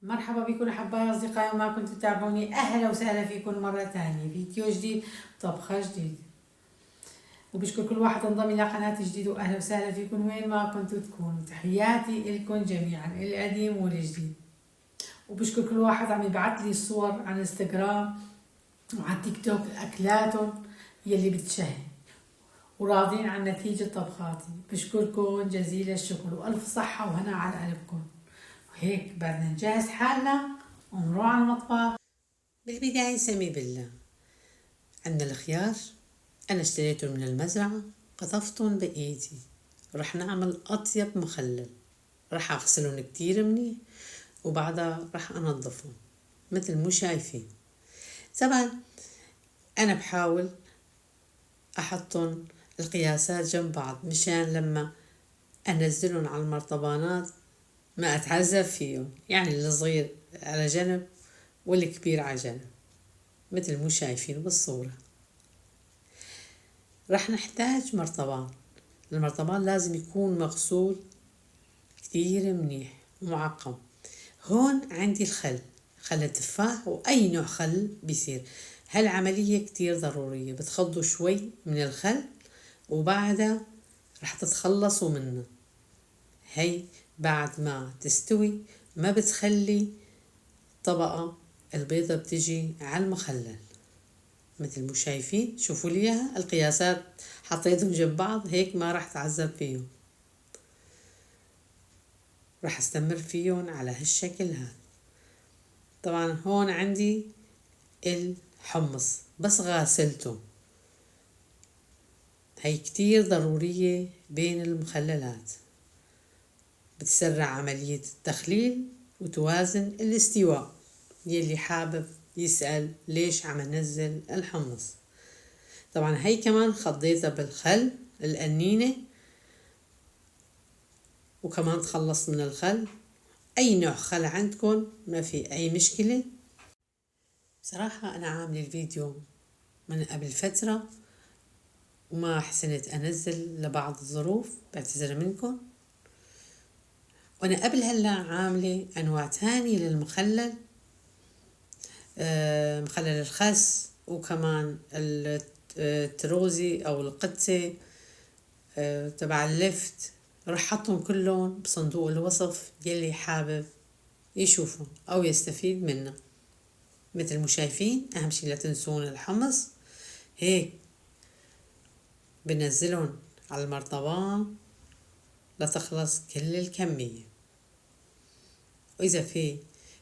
مرحبا بكم أحبائي أصدقائي وما كنتوا تتابعوني. أهلا وسهلا فيكم مرة تانية، فيديو جديد، طبخة جديد. وبشكر كل واحد انضم إلى قناة جديد، وأهلا وسهلا فيكم وين ما كنتوا تكونوا. تحياتي لكم جميعا، القديم والجديد. وبشكر كل واحد عم يبعث لي صور على الانستغرام وعلى تيك توك أكلاتهم يلي بتشهي وراضين عن نتيجة طبخاتي. بشكركم جزيل الشكر وألف صحة وهنا على قلبكم. وهيك بدنا نجهز حالنا ونروح على المطبخ. بالبداية سمي بالله. عندنا الخيار، أنا اشتريته من المزرعة، قطفتهم بإيدي. رح نعمل أطيب مخلل. رح أغسلهم كتير منيح وبعدها رح أنظفهم مثل مو شايفين. طبعا أنا بحاول أحطهم القياسات جنب بعض مشان لما أنزلهم على المرطبانات ما أتعذب فيهم، يعني الصغير على جنب والكبير على جنب مثل مو شايفين بالصورة. رح نحتاج مرطبان. المرطبان لازم يكون مغسول كتير منيح ومعقم. هون عندي الخل، خل التفاح وأي نوع خل بيصير. هالعملية كتير ضرورية، بتخضوا شوي من الخل وبعدها رح تتخلصوا منه. هي بعد ما تستوي ما بتخلي طبقة البيضة بتجي على المخلل مثل مو شايفين. شوفوا لي اياها، القياسات حطيتهم جنب بعض هيك ما راح تعذب فيهم. راح استمر فيهم على هالشكل هذا. طبعا هون عندي الحمص بس غاسلته، هي كتير ضرورية بين المخللات، بتسرع عملية التخليل وتوازن الاستواء. يلي حابب يسأل ليش عم ننزل الحمص. طبعا هي كمان خضيتها بالخل القنينة وكمان تخلص من الخل. أي نوع خل عندكم ما في أي مشكلة. بصراحة أنا عاملة الفيديو من قبل فترة وما حسنت أنزل لبعض الظروف، بعتذر منكم. وأنا قبل هلا عاملة أنواع تانية للمخلل، مخلل الخس وكمان التروزي أو القدسة تبع اللفت. رح حطهم كلهم بصندوق الوصف يلي حابب يشوفهم أو يستفيد منه. مثل ما شايفين أهم شي لا تنسون الحمص. هيك بنزلهم على المرطبان لتخلص كل الكمية. وإذا في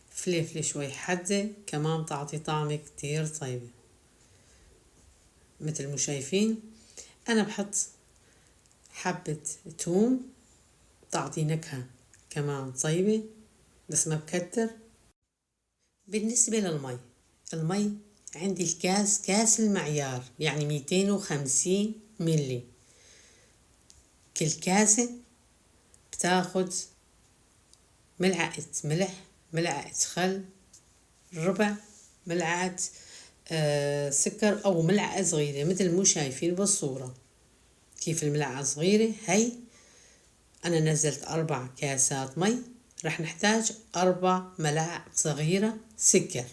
فلفل شوي حدة كمان تعطي طعم كتير طيبة. مثل ما شايفين أنا بحط حبة توم تعطي نكهة كمان طيبة بس ما بكتر. بالنسبة للمي، المي عندي الكاس، كاس المعيار يعني 250 ملي. كل كاسة بتاخد ملعقة ملح، ملعقة خل، ربع ملعقة سكر أو ملعقة صغيرة مثل مو شايفين بالصورة كيف الملعقة صغيرة. هي أنا نزلت 4 كاسات مي، رح نحتاج 4 ملاعق صغيرة سكر،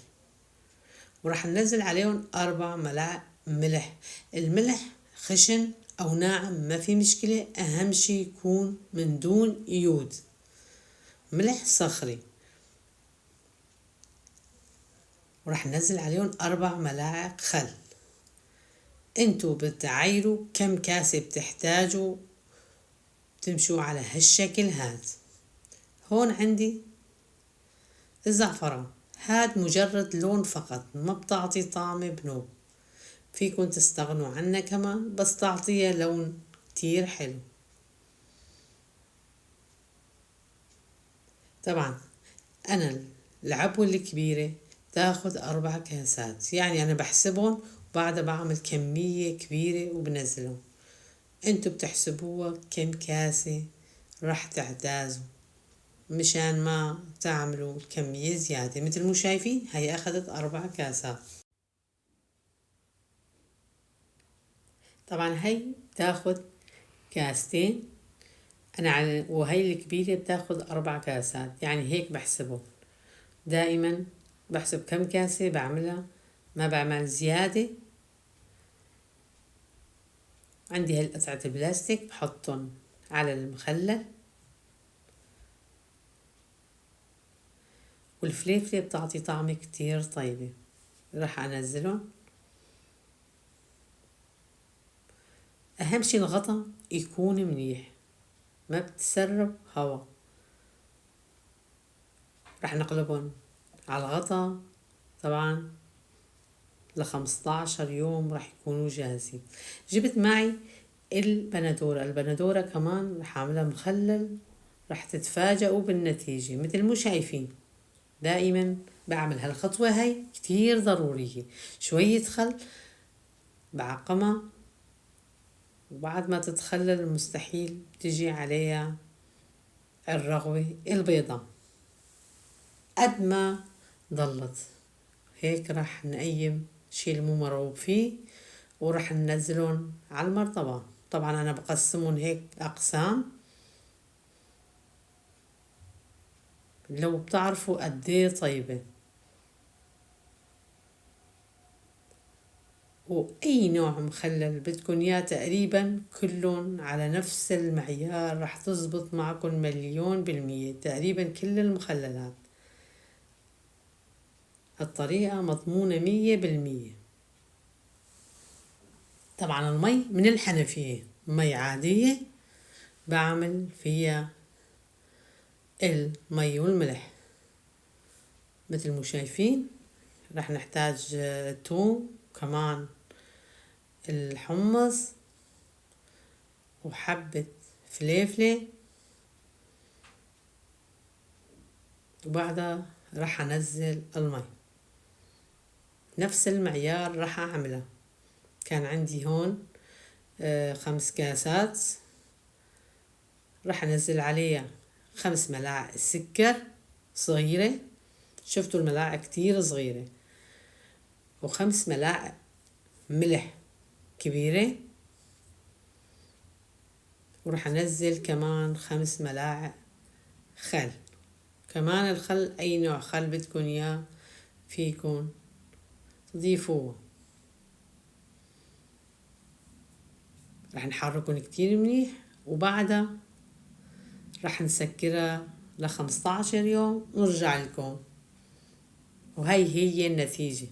ورح ننزل عليهم 4 ملاعق ملح. الملح خشن أو ناعم ما في مشكلة، أهم شي يكون من دون يود، ملح صخري. ورح ننزل عليهم 4 ملاعق خل. انتو بتعايروا كم كاسة بتحتاجوا، تمشوا على هالشكل هاد. هون عندي الزعفران، هاد مجرد لون فقط ما بتعطي طعم بنوب، فيكن تستغنوا عنه كمان بس تعطيه لون كتير حلو. طبعا أنا العبوة الكبيرة تاخد 4 كاسات، يعني أنا بحسبهم وبعدها بعمل كمية كبيرة وبنزلهم. انتو بتحسبوها كم كاسة راح تعتازوا مشان ما تعملوا الكمية زيادة. مثل ما شايفين هي أخذت 4 كاسات. طبعا هي بتاخد كاستين، وهي الكبيرة بتاخد 4 كاسات، يعني هيك بحسبه. دائما بحسب كم كاسة بعملها، ما بعمل زيادة. عندي هالقطعة البلاستيك بحطهم على المخلل، والفليفلة بتعطي طعم كتير طيبة. راح انزلهم. اهم شي الغطا يكون منيح، ما بتسرب هوا. راح نقلبهم على الغطا طبعا ل15 يوم راح يكونوا جاهزين. جبت معي البندورة كمان راح اعملها مخلل، راح تتفاجئوا بالنتيجة مثل مو شايفين. دائما بعمل هالخطوة هاي كتير ضرورية. شوية خل بعقمها، وبعد ما تتخلل مستحيل تجي عليها الرغوة البيضاء. قد ما ضلت هيك راح نقيم شي المو مرغوب فيه، وراح ننزلهم على المرطبة. طبعا انا بقسمهم هيك اقسام. لو بتعرفوا قديه طيبة، واي نوع مخلل بدكن اياه تقريبا كلهم على نفس المعيار راح تزبط معكم 100% تقريبا كل المخللات. الطريقة مضمونة 100%. طبعا المي من الحنفية، مي عادية بعمل فيها المي والملح مثل ما شايفين. راح نحتاج توم كمان، الحمص، وحبة فليفلة، وبعدها راح انزل المي نفس المعيار راح اعملها. كان عندي هون 5 كاسات، راح انزل عليها 5 ملاعق سكر صغيرة، شفتوا الملاعق كتير صغيرة، و5 ملاعق ملح كبيرة، وراح انزل كمان 5 ملاعق خل. كمان الخل اي نوع خل بدكن اياه فيكن تضيفوه. راح نحركن كتير منيح، وبعدها راح نسكرها ل15 يوم ونرجع لكم. وهي هي النتيجة.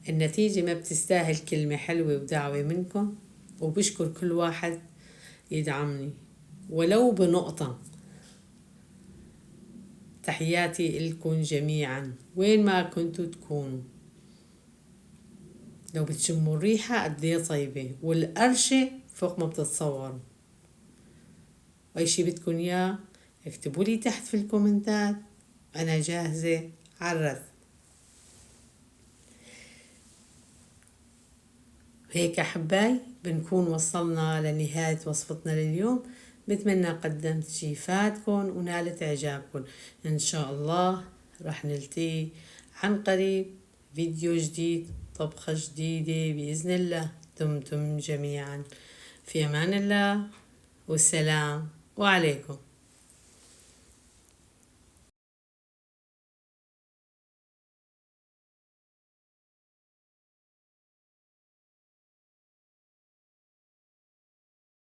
النتيجة ما بتستاهل كلمة حلوة ودعوة منكم، وبشكر كل واحد يدعمني ولو بنقطة. تحياتي لكم جميعا وين ما كنتوا تكونوا. لو بتشموا الريحة قديه طيبة، والقرشة فوق ما بتتصوروا. واي شي بدكن اياه اكتبوا لي تحت في الكومنتات، انا جاهزة على الرد. هيك أحباي بنكون وصلنا لنهاية وصفتنا لليوم. بتمنى قدمت شي فاتكن ونالت إعجابكن. إن شاء الله رح نلتقي عن قريب فيديو جديد، طبخة جديدة بإذن الله. دمتم جميعا في أمان الله، والسلام عليكم.